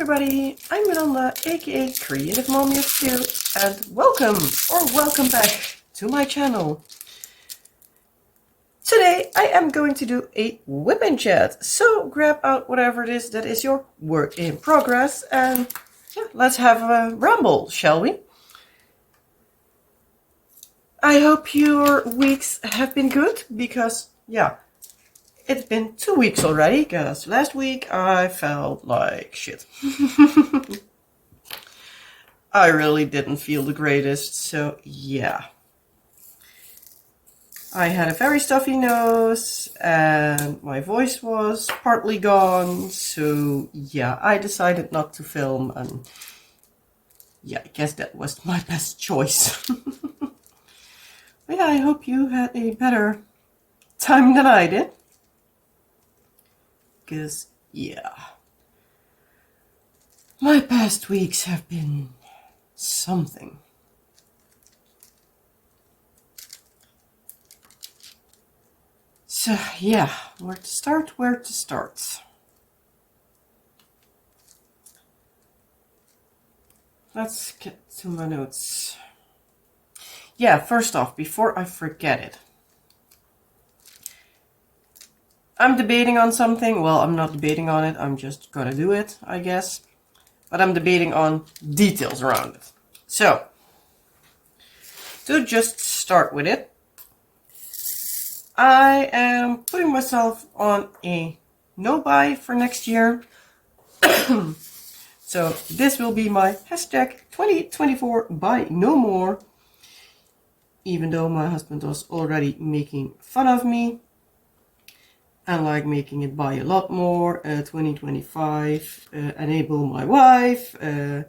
everybody, I'm Miranda, aka Creative Mommy of 2, and welcome back to my channel. Today I am going to do a WIP and Chat, so grab out whatever it is that is your work in progress and let's have a ramble, shall we? I hope your weeks have been good, because it's been 2 weeks already, because last week I felt like shit. I really didn't feel the greatest, so yeah. I had a very stuffy nose and my voice was partly gone, so yeah, I decided not to film, and yeah, I guess that was my best choice. But yeah, I hope you had a better time than I did. Because yeah, my past weeks have been something. So yeah, where to start? Let's get to my notes. Yeah, first off, before I forget it, I'm debating on something. Well, I'm not debating on it, I'm just gonna do it, I guess. But I'm debating on details around it. So, to just start with it, I am putting myself on a no-buy for next year. So this will be my hashtag 2024 buy no more. Even though my husband was already making fun of me and like making it buy a lot more, 2025, enable my wife, and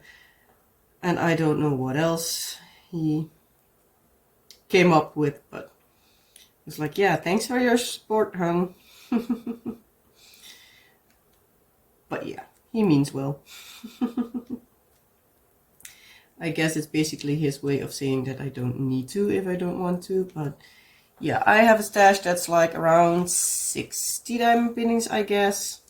I don't know what else he came up with, but it's like, yeah, thanks for your support, hon. But yeah, he means well. I guess it's basically his way of saying that I don't need to if I don't want to, but yeah, I have a stash that's like around 60 diamond pinnings, I guess.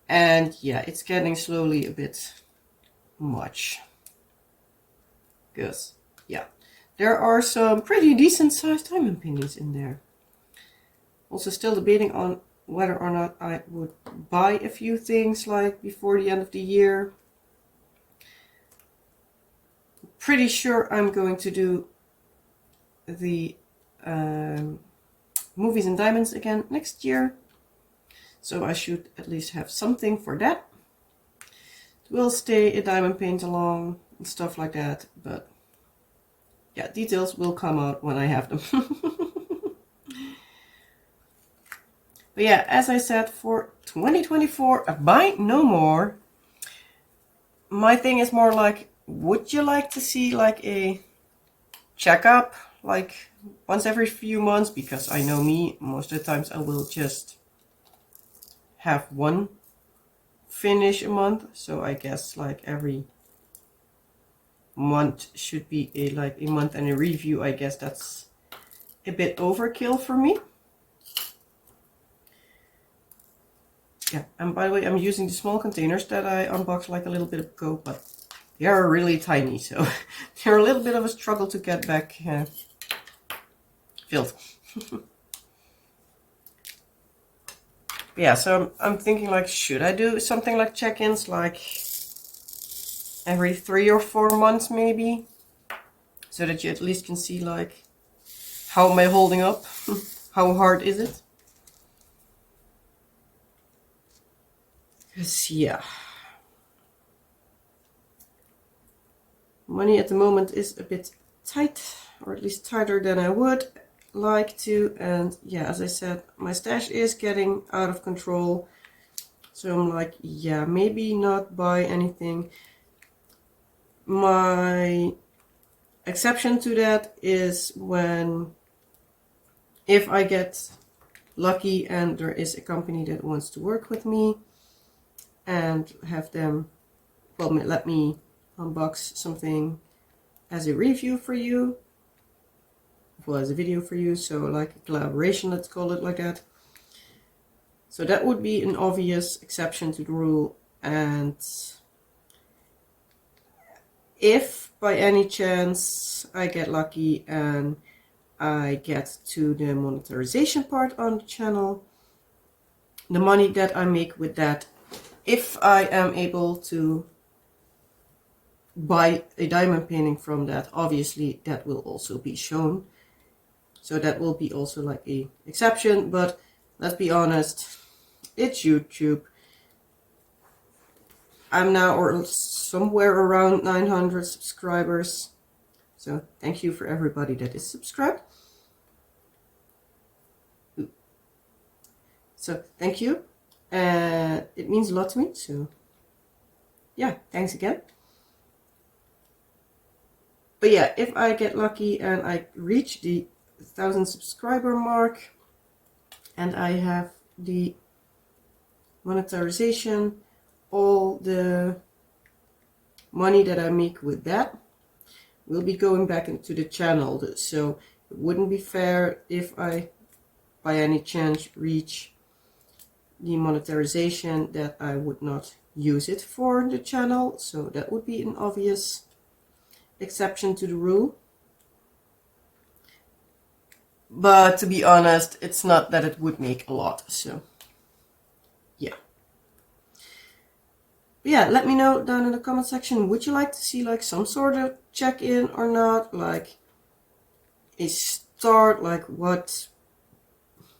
And yeah, it's getting slowly a bit much. Because, yeah, there are some pretty decent sized diamond pinnings in there. Also still debating on whether or not I would buy a few things like before the end of the year. Pretty sure I'm going to do the movies and diamonds again next year, so I should at least have something for that. It will stay a diamond paint along and stuff like that, but yeah, details will come out when I have them. But yeah, as I said, for 2024 buy no more, my thing is more like, would you like to see like a checkup like once every few months? Because I know me, most of the times I will just have one finish a month, so I guess like every month should be a month and a review. I guess that's a bit overkill for me. Yeah, and by the way, I'm using the small containers that I unboxed like a little bit ago, but they are really tiny, so they're a little bit of a struggle to get back filled. Yeah, so I'm thinking like, should I do something like check-ins like every 3 or 4 months maybe? So that you at least can see like, how am I holding up? How hard is it? Because yeah, money at the moment is a bit tight, or at least tighter than I would like to, and yeah, as I said, my stash is getting out of control, so I'm like, yeah, maybe not buy anything. My exception to that is if I get lucky and there is a company that wants to work with me and have them, well, let me unbox something as a review for you, well, as a video for you, so like a collaboration, let's call it like that. So that would be an obvious exception to the rule. And if by any chance I get lucky and I get to the monetization part on the channel, the money that I make with that, if I am able to buy a diamond painting from that, obviously that will also be shown. So that will be also like a exception, but let's be honest, it's YouTube. I'm now or somewhere around 900 subscribers. So thank you for everybody that is subscribed. So thank you. It means a lot to me. So yeah, thanks again. But yeah, if I get lucky and I reach the 1,000 subscriber mark and I have the monetization, all the money that I make with that will be going back into the channel. So it wouldn't be fair if I by any chance reach the monetization that I would not use it for the channel. So that would be an obvious exception to the rule. But to be honest, it's not that it would make a lot. So yeah. But yeah, let me know down in the comment section, would you like to see like some sort of check-in or not? Like a start, like what,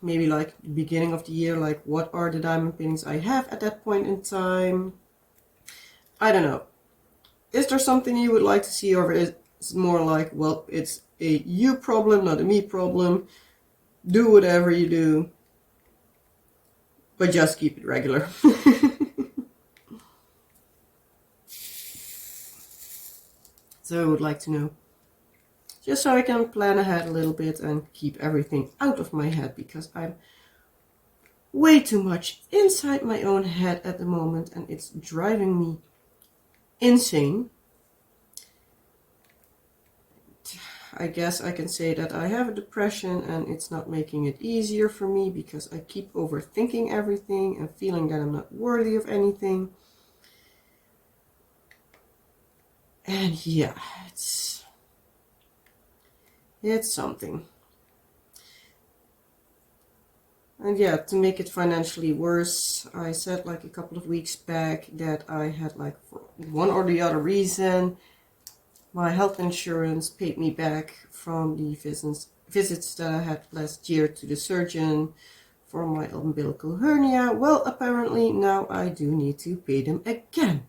maybe like the beginning of the year, like what are the diamond paintings I have at that point in time? I don't know. Is there something you would like to see, or is it more like, well, it's a you problem, not a me problem. Do whatever you do, but just keep it regular. So I would like to know, just so I can plan ahead a little bit and keep everything out of my head, because I'm way too much inside my own head at the moment and it's driving me insane. I guess I can say that I have a depression and it's not making it easier for me because I keep overthinking everything and feeling that I'm not worthy of anything. And yeah, it's something. And yeah, to make it financially worse, I said like a couple of weeks back that I had, like, for one or the other reason, my health insurance paid me back from the visits that I had last year to the surgeon for my umbilical hernia. Well, apparently now I do need to pay them again.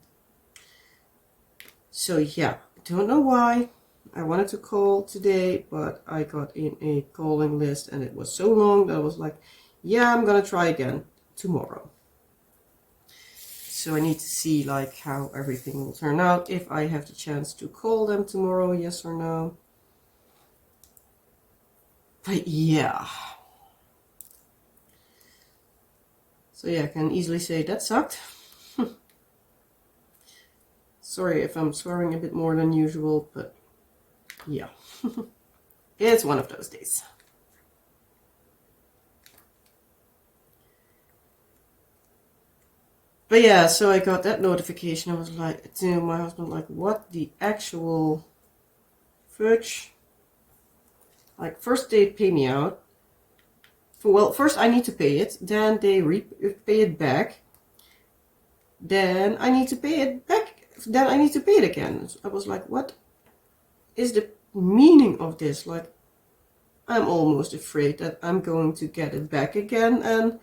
So yeah, I don't know why. I wanted to call today, but I got in a calling list and it was so long that I was like, yeah, I'm gonna try again tomorrow. So I need to see like how everything will turn out, if I have the chance to call them tomorrow, yes or no. But yeah. So yeah, I can easily say that sucked. Sorry if I'm swearing a bit more than usual, but yeah. It's one of those days. But yeah, so I got that notification. I was like, to my husband, like, what the actual fudge? Like, first they pay me out. Well, first I need to pay it, then they pay it back. Then I need to pay it back. Then I need to pay it again. So I was like, what is the meaning of this? Like, I'm almost afraid that I'm going to get it back again and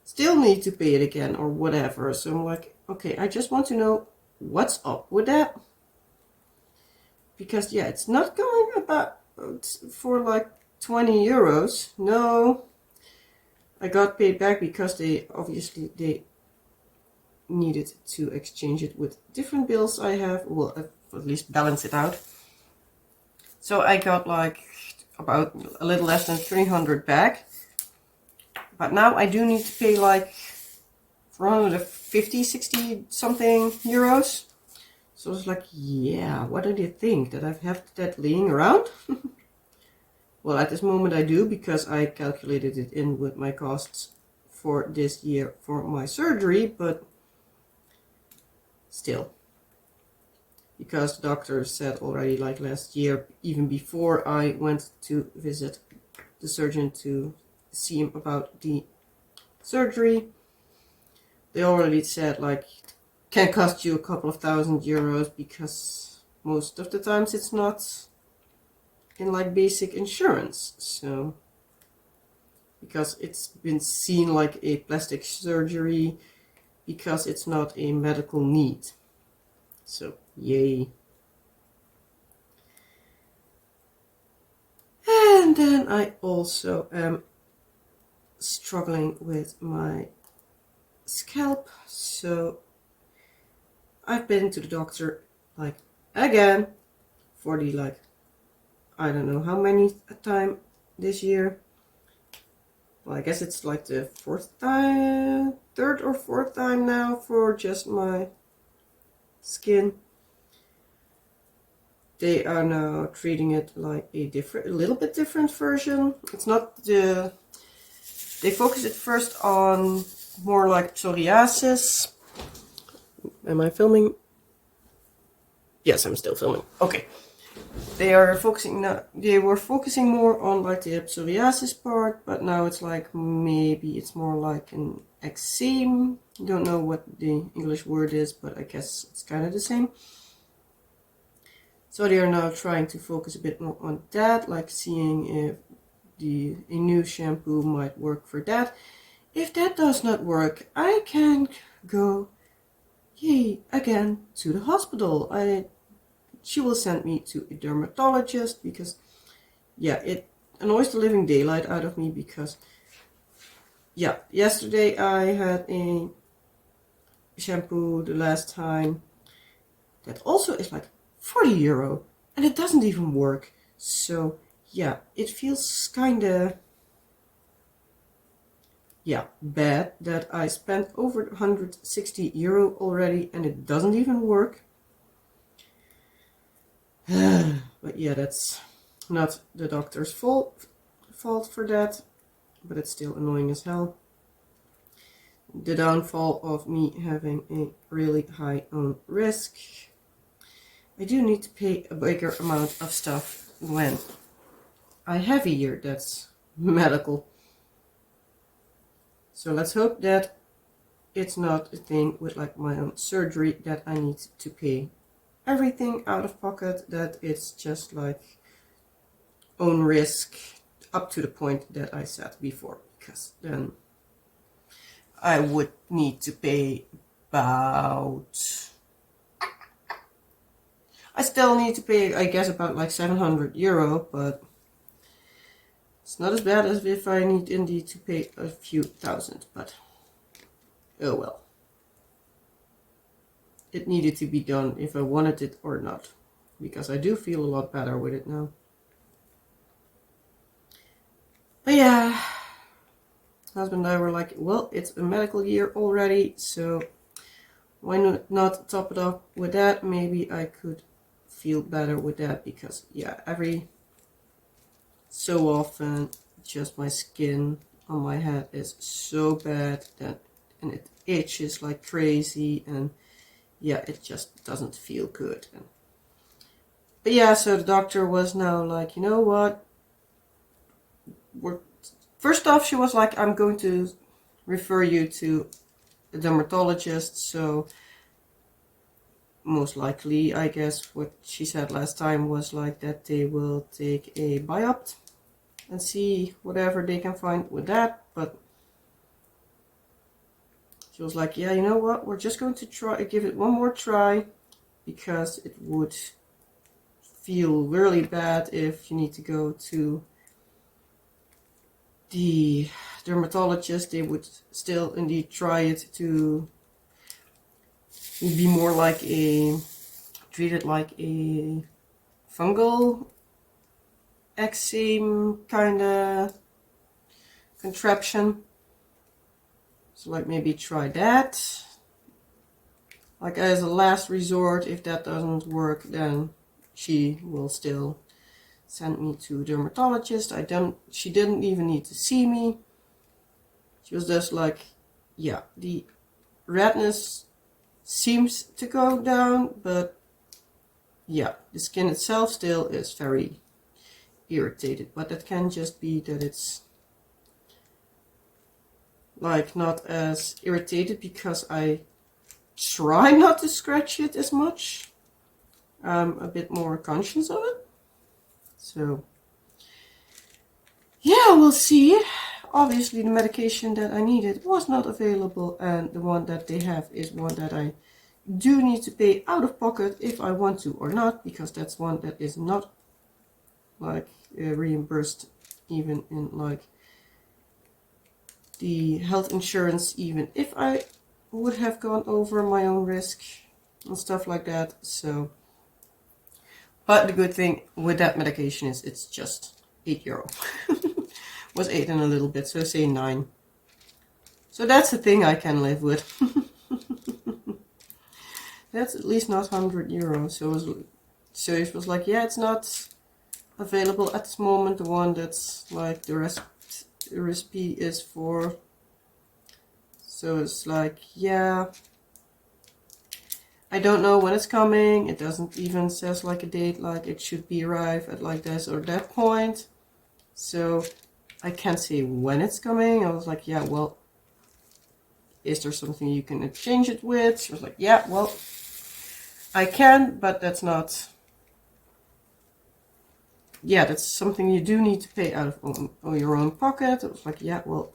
still need to pay it again or whatever. So I'm like, okay, I just want to know what's up with that. Because yeah, it's not going about for like 20 euros. No, I got paid back because they needed to exchange it with different bills I have. Well, at least balance it out. So I got like about a little less than 300 back. But now I do need to pay like 450, 60 something euros. So I was like, yeah, what do you think? That I have that laying around? Well, at this moment I do, because I calculated it in with my costs for this year for my surgery, but still. Because the doctor said already, like last year, even before I went to visit the surgeon to see him about the surgery, they already said like it can cost you a couple of €1,000 because most of the times it's not in like basic insurance. So because it's been seen like a plastic surgery, because it's not a medical need. So yay. And then I also am struggling with my scalp, so I've been to the doctor like again for the like I don't know how many time this year. Well, I guess it's like the third or fourth time now for just my skin. They are now treating it like a little bit different version. It's not the, they focus it first on more like psoriasis. Am I filming? Yes, I'm still filming. Okay. They were focusing more on like the psoriasis part, but now it's like maybe it's more like an eczema. Don't know what the English word is, but I guess it's kind of the same. So they are now trying to focus a bit more on that, like seeing if a new shampoo might work for that. If that does not work, I can go, yay, again to the hospital. She will send me to a dermatologist because, yeah, it annoys the living daylight out of me because, yeah, yesterday I had a shampoo the last time that also is like €40 and it doesn't even work. So yeah, it feels kinda bad that I spent over €160 already and it doesn't even work. But yeah, that's not the doctor's fault for that, but it's still annoying as hell. The downfall of me having a really high own risk. I do need to pay a bigger amount of stuff when I have a year that's medical. So let's hope that it's not a thing with like my own surgery that I need to pay everything out of pocket, that it's just like own risk up to the point that I said before, because then I would need to pay about, I still need to pay, I guess, about like €700, but it's not as bad as if I need indeed to pay a few thousand, but oh well. It needed to be done if I wanted it or not, because I do feel a lot better with it now. But yeah, husband and I were like, well, it's a medical year already, so why not top it up with that? Maybe I could feel better with that, because yeah, every so often just my skin on my head is so bad and it itches like crazy, and yeah, it just doesn't feel good. But yeah, so the doctor was now like, you know what, first off, she was like, I'm going to refer you to a dermatologist. So most likely, I guess what she said last time was like that they will take a biopsy and see whatever they can find with that. But she was like, yeah, you know what, we're just going to give it one more try, because it would feel really bad if you need to go to the dermatologist. They would still indeed try it to be more like treated like a fungal eczema kind of contraption. So like maybe try that, like as a last resort. If that doesn't work, then she will still send me to a dermatologist. She didn't even need to see me. Just as like, yeah, the redness seems to go down, but yeah, the skin itself still is very irritated. But that can just be that it's like not as irritated because I try not to scratch it as much. I'm a bit more conscious of it. So yeah, we'll see. Obviously the medication that I needed was not available, and the one that they have is one that I do need to pay out of pocket if I want to or not, because that's one that is not like reimbursed even in like the health insurance, even if I would have gone over my own risk and stuff like that. So, but the good thing with that medication is it's just €8. Was 8 and a little bit, so say 9. So that's a thing I can live with. That's at least not €100. So it was like, yeah, it's not available at this moment. The one that's like the recipe is for. So it's like, yeah, I don't know when it's coming. It doesn't even says like a date, like it should be arrived at like this or that point. So I can't say when it's coming. I was like, yeah, well, is there something you can exchange it with? She was like, yeah, well, I can, but that's not. Yeah, that's something you do need to pay out of your own pocket. I was like, yeah, well,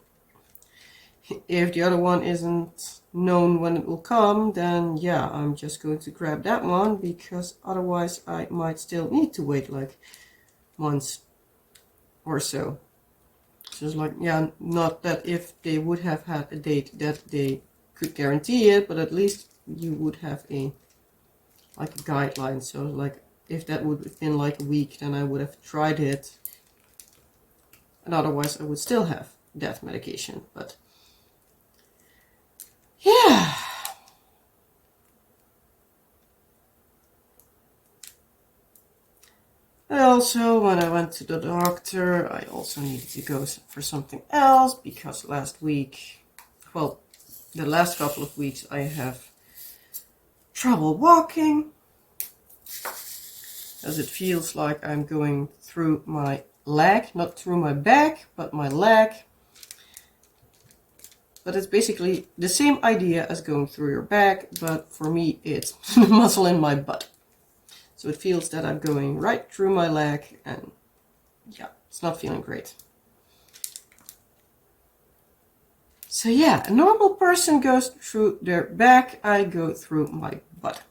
if the other one isn't known when it will come, then yeah, I'm just going to grab that one, because otherwise I might still need to wait like months or so. So it's like, yeah, not that if they would have had a date that they could guarantee it, but at least you would have a guideline. So like, if that would have been like a week, then I would have tried it, and otherwise I would still have that medication. But yeah. Also, when I went to the doctor, I also needed to go for something else, because last week, well, the last couple of weeks, I have trouble walking, as it feels like I'm going through my leg, not through my back, but my leg. But it's basically the same idea as going through your back, but for me it's the muscle in my butt. So it feels that I'm going right through my leg, and yeah, it's not feeling great. So yeah, a normal person goes through their back, I go through my butt.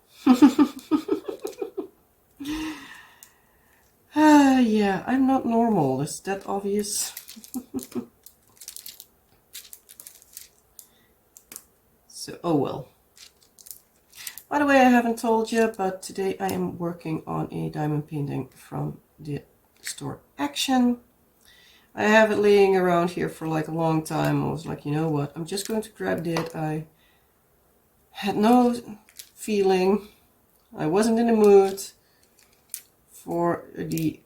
Yeah, I'm not normal, is that obvious? So, oh well. By the way, I haven't told you, but today I am working on a diamond painting from the store Action. I have it laying around here for like a long time. I was like, you know what, I'm just going to grab it. I had no feeling, I wasn't in the mood for the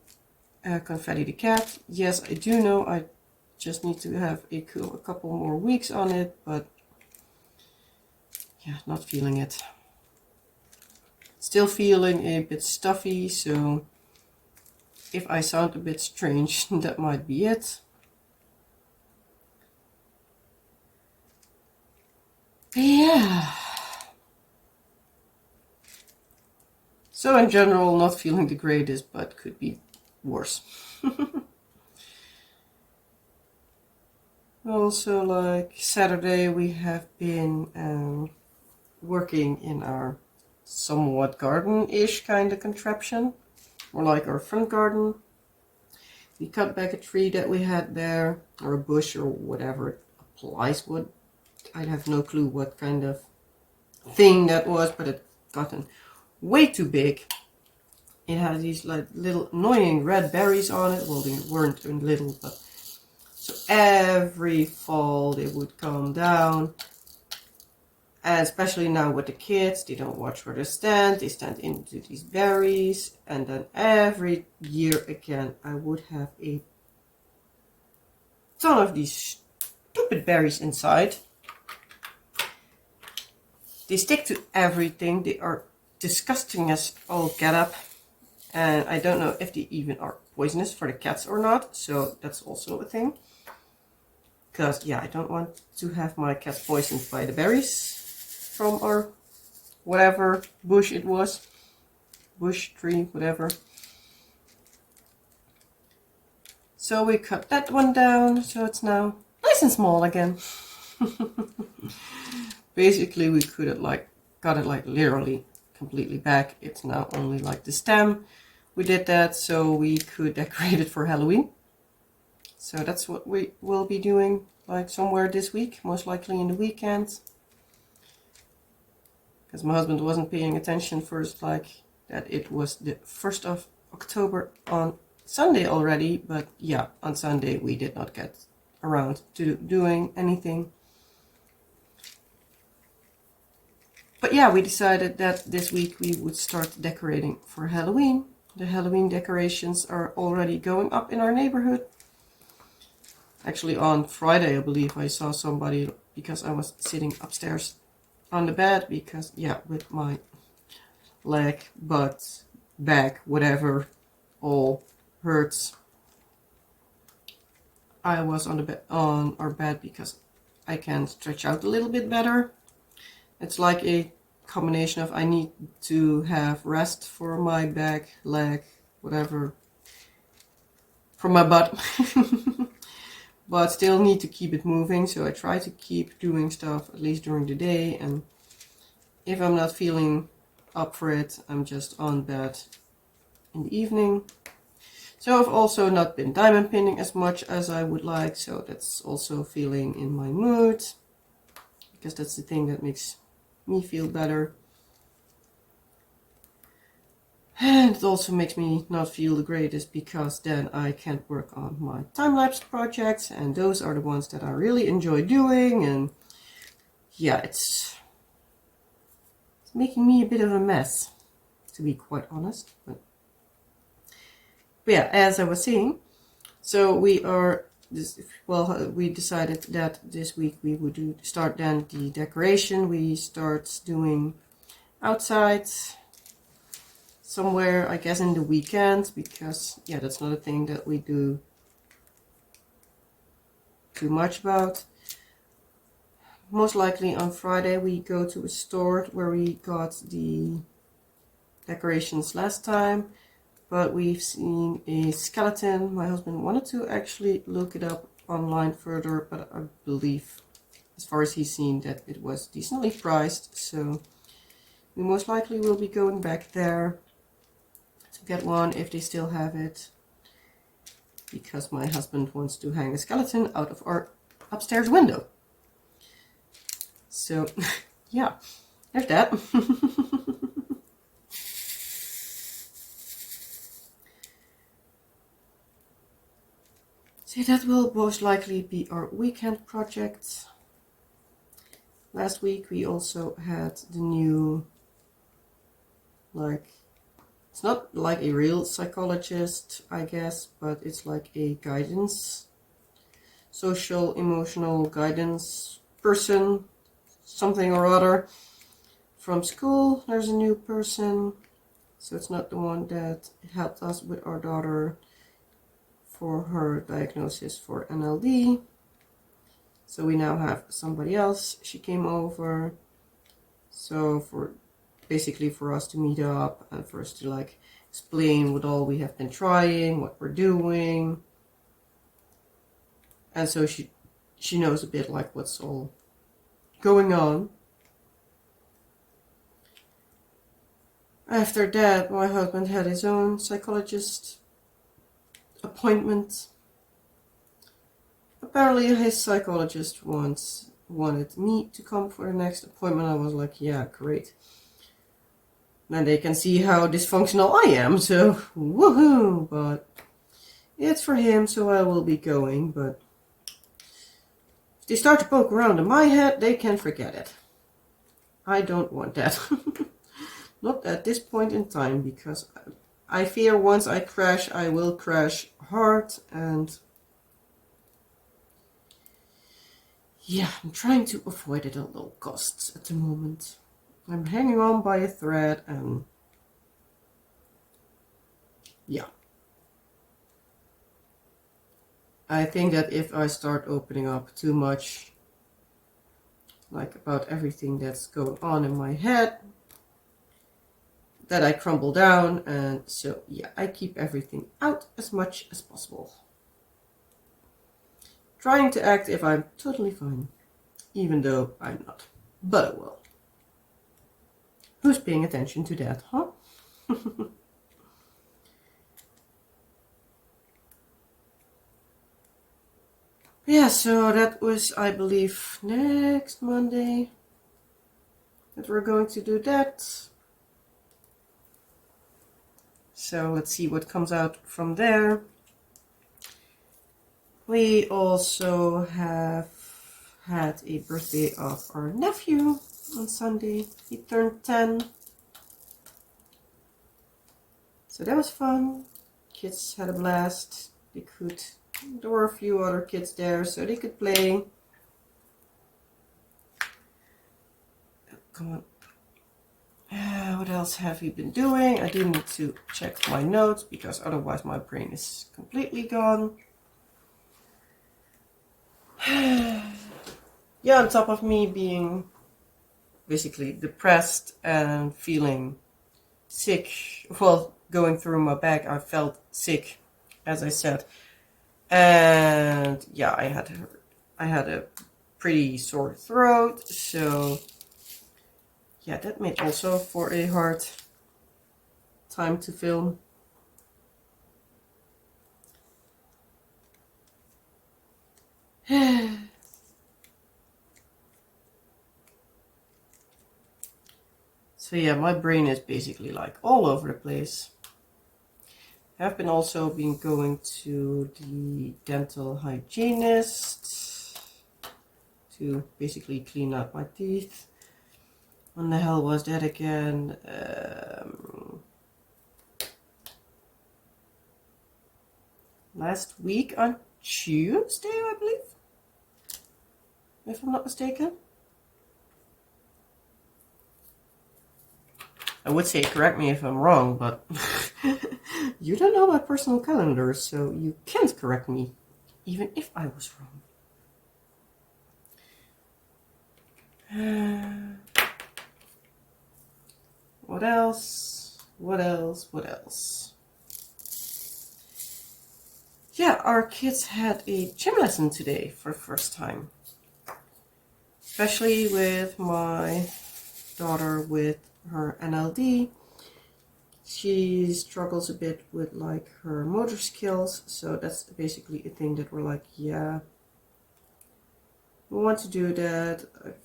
Confetti the Cat. Yes, I do know I just need to have a couple more weeks on it, but yeah, not feeling it. Still feeling a bit stuffy, so if I sound a bit strange, that might be it. But yeah. So in general, not feeling the greatest, but could be worse. Also, like Saturday, we have been working in our somewhat garden-ish kind of contraption, or like our front garden. We cut back a tree that we had there, or a bush, or whatever it applies with. I have no clue what kind of thing that was, but it gotten way too big. It had these like little annoying red berries on it. Well, they weren't little, but so every fall they would come down. And especially now with the kids, they don't watch where they stand into these berries, and then every year again I would have a ton of these stupid berries inside. They stick to everything. They are disgusting as all get up. And I don't know if they even are poisonous for the cats or not. So that's also a thing. Because, yeah, I don't want to have my cats poisoned by the berries from our whatever bush it was. Bush, tree, whatever. So we cut that one down. So it's now nice and small again. Basically, we could have got it literally completely back. It's now only like the stem. We did that so we could decorate it for Halloween. So that's what we will be doing like somewhere this week, most likely in the weekend. Because my husband wasn't paying attention first, like that it was the 1st of October on Sunday already. But yeah, on Sunday we did not get around to doing anything. But yeah, we decided that this week we would start decorating for Halloween. The Halloween decorations are already going up in our neighborhood. Actually on Friday, I believe I saw somebody, because I was sitting upstairs on the bed, because yeah, with my leg, butt, back, whatever, all hurts. I was on our bed because I can stretch out a little bit better. It's like a combination of I need to have rest for my back, leg, whatever, from my butt. But still need to keep it moving. So I try to keep doing stuff at least during the day. And if I'm not feeling up for it, I'm just on bed in the evening. So I've also not been diamond pinning as much as I would like. So that's also feeling in my mood. Because that's the thing that makes me feel better. And it also makes me not feel the greatest, because then I can't work on my time-lapse projects, and those are the ones that I really enjoy doing. And yeah, it's making me a bit of a mess, to be quite honest. But yeah, as I was saying, so we decided that this week we would start then the decoration. We start doing outside somewhere, I guess in the weekend, because yeah, that's not a thing that we do too much about. Most likely on Friday we go to a store where we got the decorations last time, but we've seen a skeleton. My husband wanted to actually look it up online further, but I believe, as far as he's seen, that it was decently priced, so we most likely will be going back there to get one if they still have it, because my husband wants to hang a skeleton out of our upstairs window. So yeah, there's that. So that will most likely be our weekend project. Last week we also had the new, it's not like a real psychologist, I guess, but it's like a guidance, social, emotional guidance person, something or other, from school. There's a new person, so it's not the one that helped us with our daughter for her diagnosis for NLD. So we now have somebody else. She came over, so basically for us to meet up and for us to explain what all we have been trying, what we're doing. And so she knows a bit what's all going on. After that, my husband had his own psychologist appointment. Apparently his psychologist wanted me to come for the next appointment. I was like, yeah, great. Then they can see how dysfunctional I am, so woohoo! But it's for him, so I will be going. But if they start to poke around in my head, they can forget it. I don't want that. Not at this point in time, because I fear once I crash, I will crash hard. And yeah, I'm trying to avoid it at all costs at the moment. I'm hanging on by a thread, and yeah. I think that if I start opening up too much, like about everything that's going on in my head, that I crumble down, and so yeah, I keep everything out as much as possible. Trying to act if I'm totally fine, even though I'm not. But I will. Who's paying attention to that, huh? Yeah, so that was, I believe, next Monday that we're going to do that. So let's see what comes out from there. We also have had a birthday of our nephew on Sunday. He turned 10. So that was fun. Kids had a blast. There were a few other kids there, so they could play. Come on. What else have we been doing? I do need to check my notes because otherwise my brain is completely gone. Yeah, on top of me being basically depressed and feeling sick, well, going through my bag, I felt sick, as I said, and yeah, I had a pretty sore throat, so yeah, that made also for a hard time to film. So yeah, my brain is basically like all over the place. I've been also been going to the dental hygienist to basically clean out my teeth. When the hell was that again? Last week on Tuesday, I believe, if I'm not mistaken. I would say correct me if I'm wrong, but you don't know my personal calendar, so you can't correct me, even if I was wrong. What else? What else? What else? Yeah, our kids had a gym lesson today for the first time. Especially with my daughter with her NLD. She struggles a bit with like her motor skills, so that's basically a thing that we're like, yeah, we want to do that. I've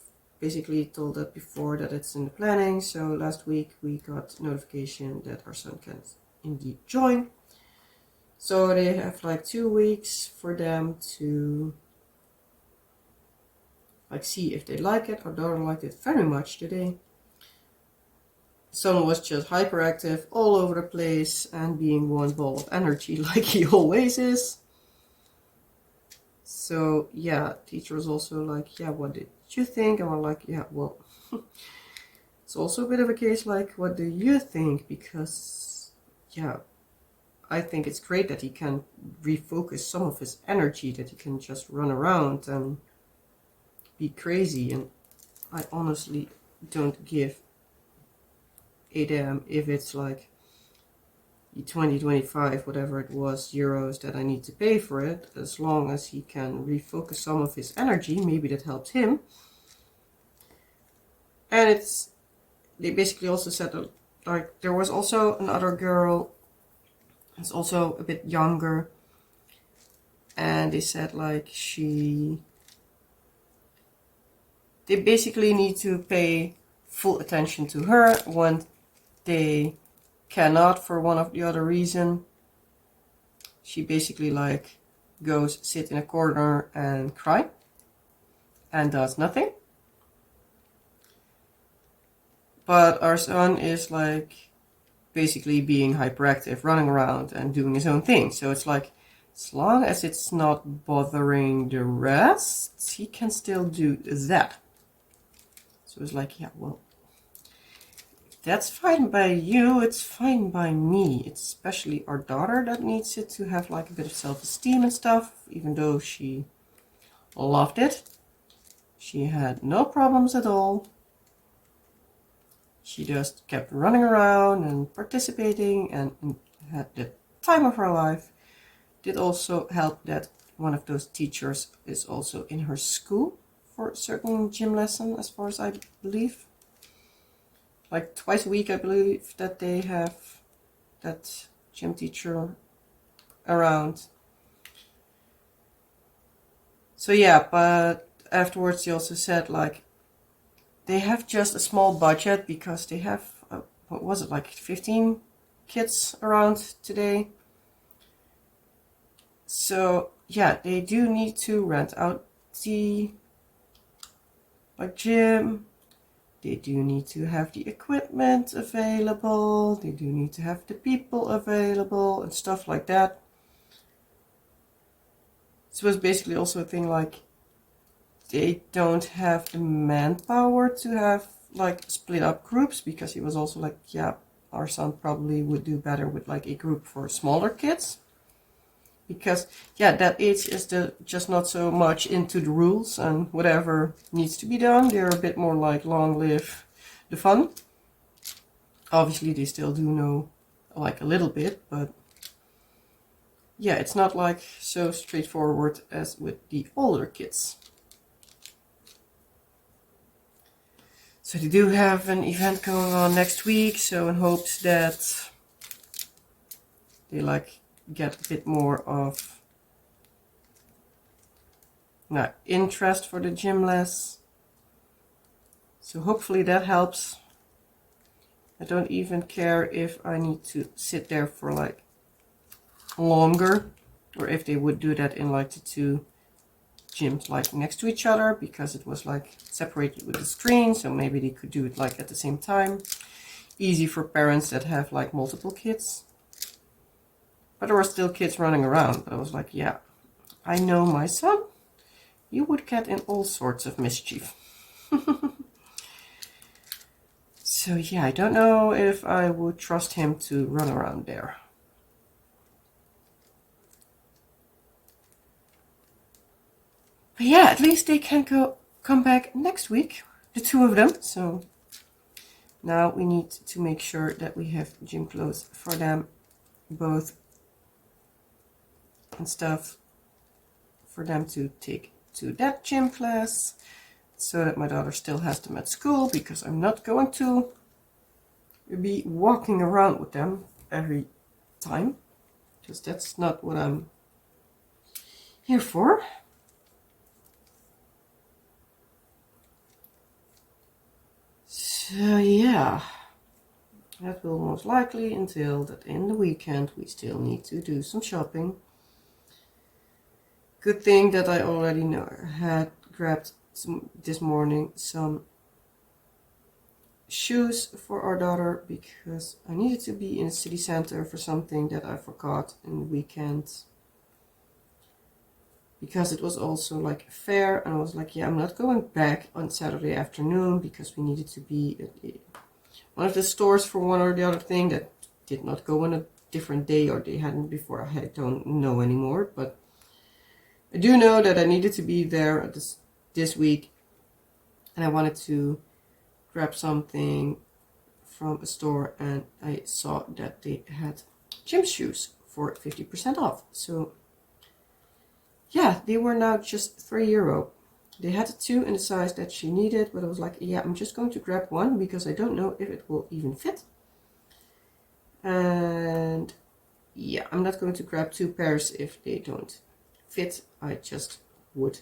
basically told that before that it's in the planning, so last week we got notification that our son can indeed join. So they have like 2 weeks for them to like see if they like it. Our daughter liked it very much today. Son was just hyperactive all over the place and being one ball of energy like he always is. So yeah, teacher was also like, yeah, what did you think? And we're like, yeah, well, it's also a bit of a case like, what do you think? Because yeah, I think it's great that he can refocus some of his energy, that he can just run around and be crazy. And I honestly don't give a damn if it's like 20, 25, whatever it was, euros that I need to pay for it, as long as he can refocus some of his energy. Maybe that helps him. And they basically also said that, like, there was also another girl that's also a bit younger, and they said like they basically need to pay full attention to her when they cannot for one of the other reason. She basically like goes sit in a corner and cry and does nothing. But our son is like basically being hyperactive, running around and doing his own thing. So it's like As long as it's not bothering the rest, he can still do that. So it's like, yeah, well, that's fine by you, it's fine by me. It's especially our daughter that needs it to have like a bit of self-esteem and stuff, even though she loved it. She had no problems at all. She just kept running around and participating and had the time of her life. Did also help that one of those teachers is also in her school for a certain gym lesson, as far as I believe. Like twice a week, I believe that they have that gym teacher around. So yeah, but afterwards he also said like they have just a small budget because they have, what was it, like 15 kids around today. So yeah, they do need to rent out the like gym. They do need to have the equipment available. They do need to have the people available and stuff like that. So it's basically also a thing like they don't have the manpower to have like split up groups, because he was also like, yeah, our son probably would do better with like a group for smaller kids. Because, yeah, that age is just not so much into the rules and whatever needs to be done. They're a bit more like long live the fun. Obviously, they still do know like a little bit, but yeah, it's not like so straightforward as with the older kids. So they do have an event going on next week, so in hopes that they like get a bit more of interest for the gym less. So hopefully that helps. I don't even care if I need to sit there for like longer, or if they would do that in like the two gyms like next to each other, because it was like separated with the screen, so maybe they could do it like at the same time. Easy for parents that have like multiple kids. But there were still kids running around, but I was like, yeah, I know my son, you would get in all sorts of mischief. So yeah, I don't know if I would trust him to run around there. But yeah, at least they can come back next week, the two of them. So now we need to make sure that we have gym clothes for them both and stuff for them to take to that gym class, so that my daughter still has them at school, because I'm not going to be walking around with them every time, because that's not what I'm here for. So yeah, that will most likely entail that in the weekend we still need to do some shopping. Good thing that I already had grabbed this morning some shoes for our daughter, because I needed to be in the city center for something that I forgot in the weekend, because it was also like a fair, and I was like, yeah, I'm not going back on Saturday afternoon, because we needed to be at one of the stores for one or the other thing that did not go on a different day, or they hadn't before. I don't know anymore, but I do know that I needed to be there this week, and I wanted to grab something from a store, and I saw that they had gym shoes for 50% off. So yeah, they were now just €3. They had two in the size that she needed, but I was like, yeah, I'm just going to grab one, because I don't know if it will even fit. And yeah, I'm not going to grab two pairs if they don't fit. I just would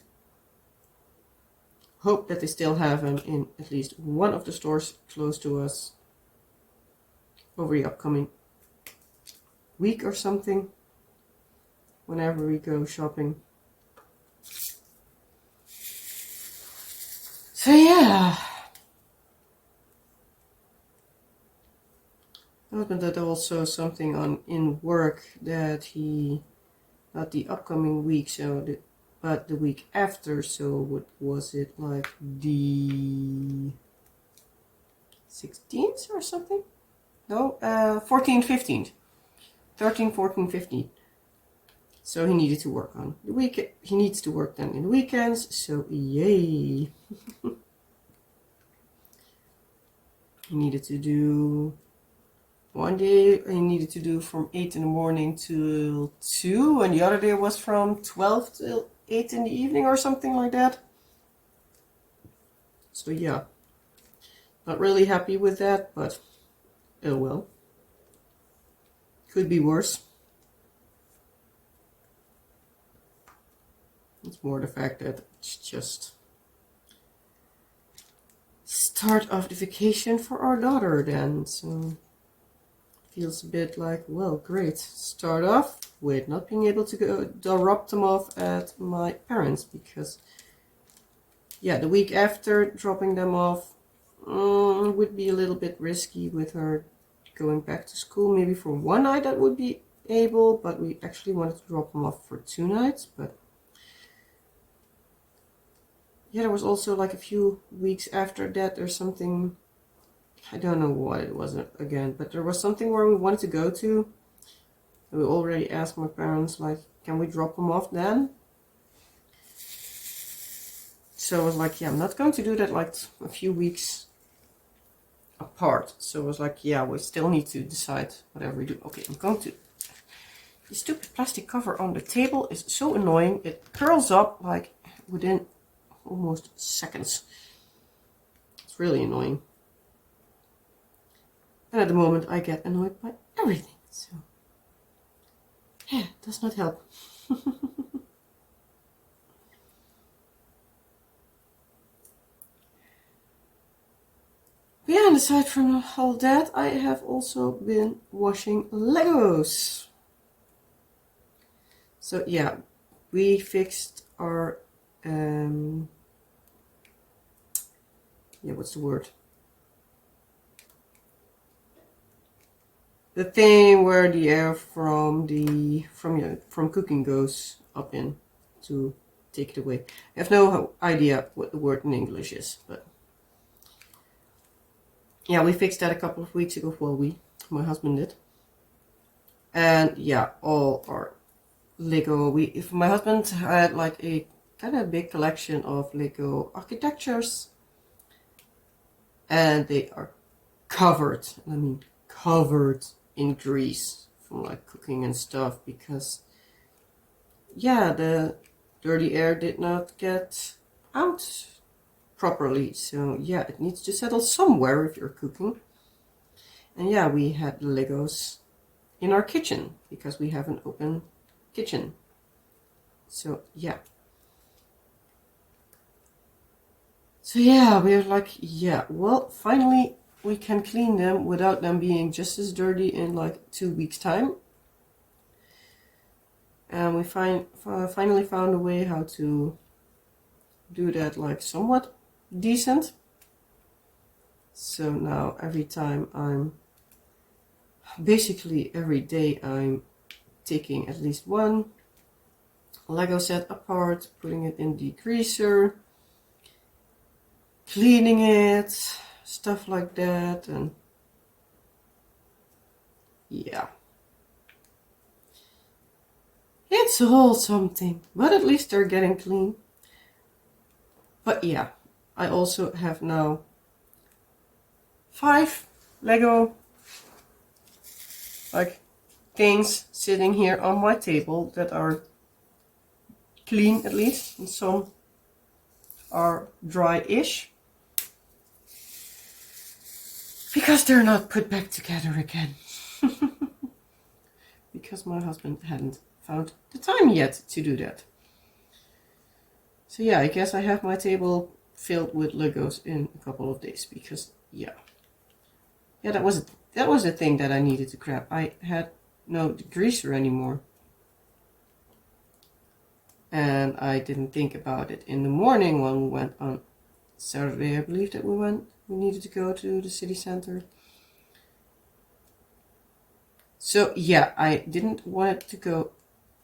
hope that they still have them in at least one of the stores close to us over the upcoming week or something, whenever we go shopping. So yeah, husband had also something on in work that he not the upcoming week, but the week after. So what was it, like the 16th or something? No, 14th, 15th. 13, 14, 15. So he needed to work on the weekend. He needs to work then in the weekends. So yay! He needed to do one day. He needed to do from 8 in the morning till 2, and the other day was from 12 till 8 in the evening or something like that. So yeah, not really happy with that, but oh well. Could be worse. It's more the fact that it's just start of the vacation for our daughter then, so it feels a bit like, well, great. Start off with not being able to go drop them off at my parents, because yeah, the week after dropping them off would be a little bit risky with her going back to school. Maybe for one night that would be able, but we actually wanted to drop them off for 2 nights. But yeah, there was also like a few weeks after that, there's something, I don't know what it was again, but there was something where we wanted to go to. We already asked my parents, like, can we drop them off then? So I was like, yeah, I'm not going to do that like a few weeks apart. So I was like, yeah, we still need to decide whatever we do. Okay, I'm going to. The stupid plastic cover on the table is so annoying. It curls up like within almost seconds. It's really annoying. And at the moment I get annoyed by everything. So yeah, it does not help. Yeah, and aside from all that, I have also been washing Legos. So yeah, we fixed our what's the word? The thing where the air from cooking goes up in to take it away. I have no idea what the word in English is, but yeah, we fixed that a couple of weeks ago. Well, my husband did. And yeah, all our Lego. If my husband had like a kind of big collection of Lego architectures, and they are covered. I mean, covered in grease from like cooking and stuff, because yeah, the dirty air did not get out properly. So yeah, it needs to settle somewhere if you're cooking. And yeah, we had Legos in our kitchen because we have an open kitchen. So yeah. So yeah, we were like, yeah, well, finally we can clean them without them being just as dirty in like 2 weeks' time. And we finally found a way how to do that like somewhat decent. So now every day I'm taking at least one Lego set apart, putting it in the degreaser, cleaning it, stuff like that, and yeah. It's all something, but at least they're getting clean. But yeah, I also have now 5 Lego like things sitting here on my table that are clean at least, and some are dry-ish because they're not put back together again. Because my husband hadn't found the time yet to do that. So yeah, I guess I have my table filled with Legos in a couple of days, because yeah, that was the thing that I needed to grab. I had no degreaser anymore, and I didn't think about it in the morning when we went on Saturday. I believe that we needed to go to the city center. So yeah, I didn't want it to go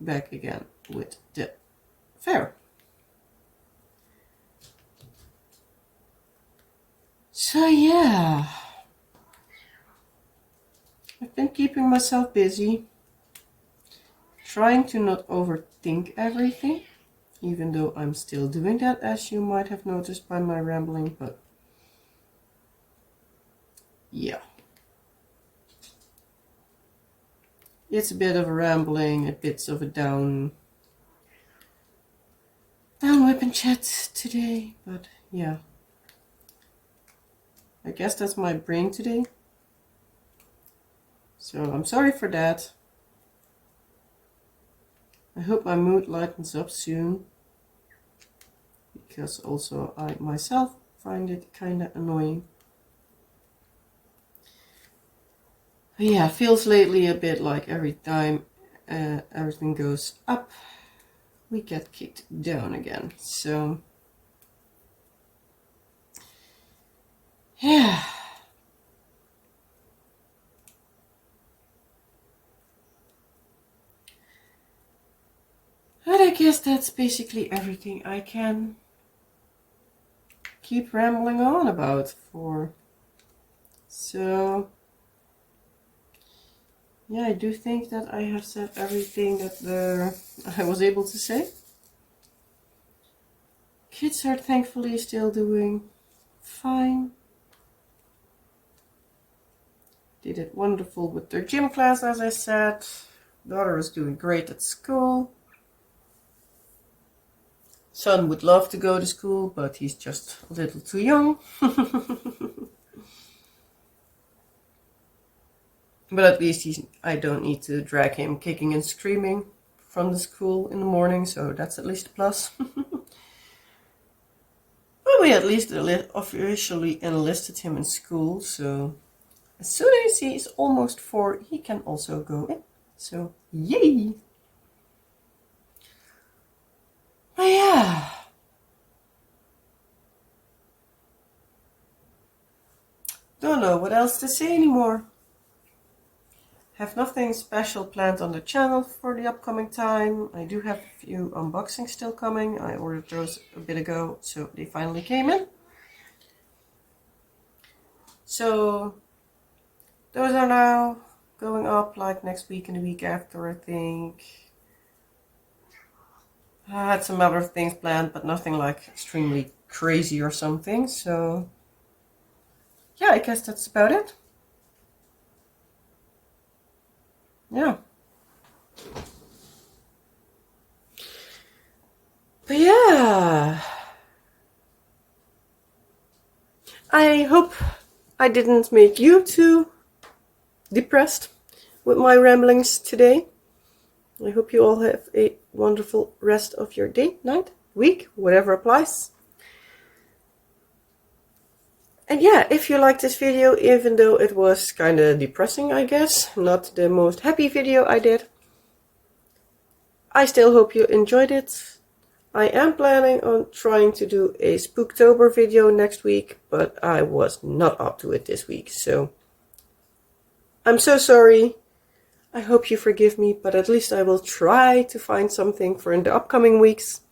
back again with the fair. So yeah, I've been keeping myself busy, trying to not overthink everything, even though I'm still doing that, as you might have noticed by my rambling, but yeah. It's a bit of a rambling, a bit of a down WIP and Chat today, but yeah. I guess that's my brain today. So I'm sorry for that. I hope my mood lightens up soon, because also I myself find it kinda annoying. But yeah, feels lately a bit like every time everything goes up, we get kicked down again. So yeah. But I guess that's basically everything I can keep rambling on about for. So yeah, I do think that I have said everything that I was able to say. Kids are thankfully still doing fine. They did wonderful with their gym class, as I said. Daughter is doing great at school. Son would love to go to school, but he's just a little too young. But at least I don't need to drag him kicking and screaming from the school in the morning, so that's at least a plus. But we at least officially enlisted him in school, so as soon as he's almost 4, he can also go in. So, yay! But yeah. Don't know what else to say anymore. Have nothing special planned on the channel for the upcoming time. I do have a few unboxings still coming. I ordered those a bit ago, so they finally came in. So those are now going up like next week and the week after, I think. I had some other things planned, but nothing like extremely crazy or something. So yeah, I guess that's about it. Yeah. But yeah, I hope I didn't make you too depressed with my ramblings today. I hope you all have a wonderful rest of your day, night, week, whatever applies. And yeah, if you liked this video, even though it was kind of depressing, I guess, not the most happy video I did, I still hope you enjoyed it. I am planning on trying to do a Spooktober video next week, but I was not up to it this week, so I'm so sorry. I hope you forgive me, but at least I will try to find something for in the upcoming weeks.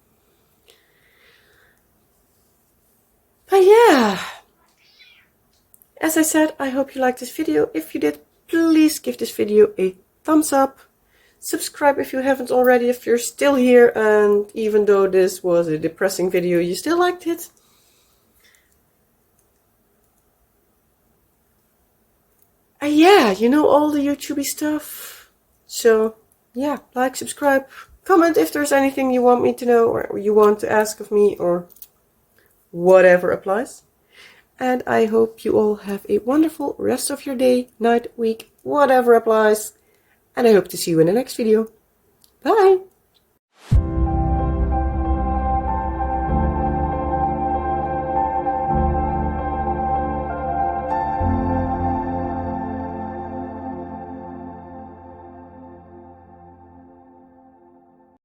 But yeah, as I said, I hope you liked this video. If you did, please give this video a thumbs up. Subscribe if you haven't already, if you're still here, and even though this was a depressing video, you still liked it. And yeah, you know, all the YouTubey stuff. So yeah, like, subscribe, comment if there's anything you want me to know or you want to ask of me or whatever applies. And I hope you all have a wonderful rest of your day, night, week, whatever applies. And I hope to see you in the next video. Bye!